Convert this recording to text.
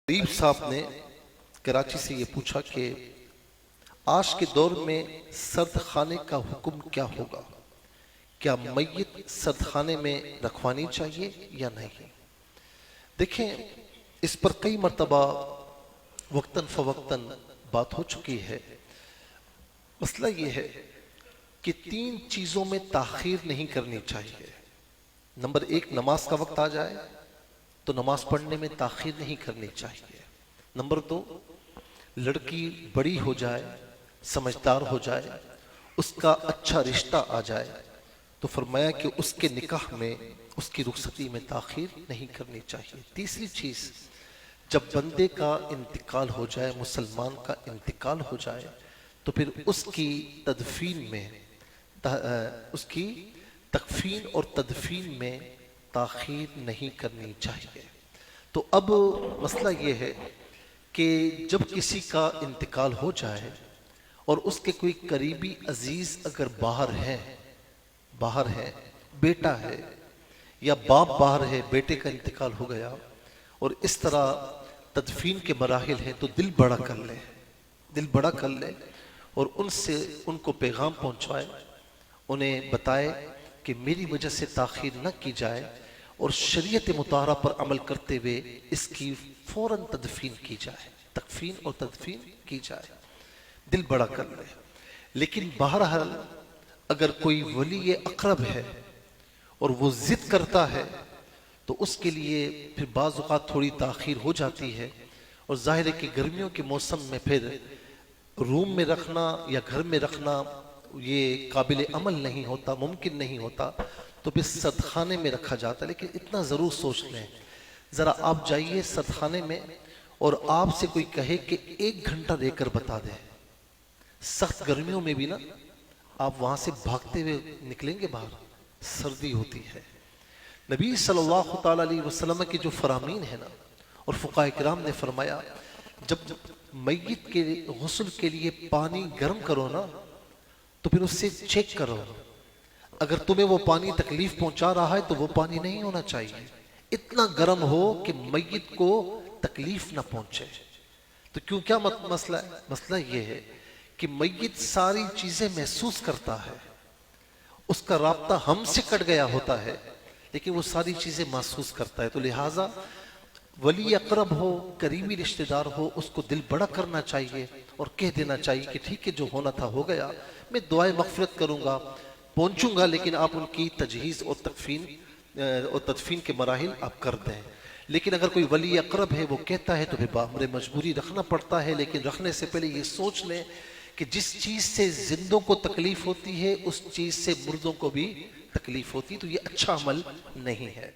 غریب صاحب نے کراچی سے یہ پوچھا کہ آج کے دور میں سرد خانے کا حکم کیا ہوگا؟ کیا میت سرد خانے میں رکھوانی چاہیے یا نہیں؟ دیکھیں، اس پر کئی مرتبہ وقتاً فوقتاً بات ہو چکی ہے۔ مسئلہ یہ ہے کہ 3 چیزوں میں تاخیر نہیں کرنی چاہیے۔ نمبر 1، نماز کا وقت آ جائے تو نماز پڑھنے میں تاخیر نہیں کرنی چاہیے۔ نمبر 2، لڑکی بڑی ہو جائے، سمجھدار ہو جائے، اس کا اچھا رشتہ آ جائے تو فرمایا کہ اس کے نکاح میں، اس کی رخصتی میں تاخیر نہیں کرنی چاہیے۔ تیسری چیز، جب بندے کا انتقال ہو جائے، مسلمان کا انتقال ہو جائے تو پھر اس کی تدفین میں، اس کی تکفین اور تدفین میں تاخیر نہیں کرنی چاہیے۔ تو اب مسئلہ یہ ہے کہ جب کسی کا انتقال ہو جائے اور اس کے کوئی قریبی عزیز اگر باہر ہے، بیٹا ہے یا باپ باہر ہے، بیٹے کا انتقال ہو گیا اور اس طرح تدفین کے مراحل ہیں، تو دل بڑا کر لے اور ان کو پیغام پہنچوائے، انہیں بتائے کہ میری وجہ سے تاخیر نہ کی جائے اور شریعت مطہرہ پر عمل کرتے ہوئے اس کی فوراً تدفین کی جائے، تکفین اور تدفین کی جائے، دل بڑا کر لے۔ لیکن بہرحال اگر کوئی ولی اقرب ہے اور وہ ضد کرتا ہے تو اس کے لیے پھر بعض اوقات تھوڑی تاخیر ہو جاتی ہے، اور ظاہر ہے کہ گرمیوں کے موسم میں پھر روم میں رکھنا یا گھر میں رکھنا یہ قابل عمل نہیں ہوتا، ممکن نہیں ہوتا، تو پھر سرد خانے میں رکھا جاتا ہے۔ لیکن اتنا ضرور سوچ لیں، ذرا آپ جائیے سرد خانے میں اور آپ سے کوئی کہے کہ 1 گھنٹہ رہ کر بتا دیں، سخت گرمیوں میں بھی نا آپ وہاں سے بھاگتے ہوئے نکلیں گے باہر، سردی ہوتی ہے۔ نبی صلی اللہ تعالیٰ علیہ وسلم کے جو فرامین ہیں نا، اور فقہاء کرام نے فرمایا جب میت کے غسل کے لیے پانی گرم کرو نا تو پھر اس سے چیک کرو، اگر تمہیں وہ پانی تکلیف پہنچا رہا ہے تو وہ پانی نہیں ہونا چاہیے، اتنا گرم ہو کہ میت کو تکلیف نہ پہنچے۔ تو کیوں کیا مسئلہ ہے؟ مسئلہ یہ ہے کہ میت ساری چیزیں محسوس کرتا ہے، اس کا رابطہ ہم سے کٹ گیا ہوتا ہے لیکن وہ ساری چیزیں محسوس کرتا ہے۔ تو لہٰذا ولی اقرب ہو، قریبی رشتہ دار ہو، اس کو دل بڑا کرنا چاہیے اور کہہ دینا چاہیے کہ ٹھیک ہے، جو ہونا تھا ہو گیا، میں دعائے مغفرت کروں گا، پہنچوں گا، لیکن آپ ان کی تجہیز اور تدفین کے مراحل آپ کر دیں۔ لیکن اگر کوئی ولی اقرب ہے وہ کہتا ہے تو پھر بامر مجبوری رکھنا پڑتا ہے، لیکن رکھنے سے پہلے یہ سوچ لیں کہ جس چیز سے زندوں کو تکلیف ہوتی ہے اس چیز سے مردوں کو بھی تکلیف ہوتی ہے، تو یہ اچھا عمل نہیں ہے۔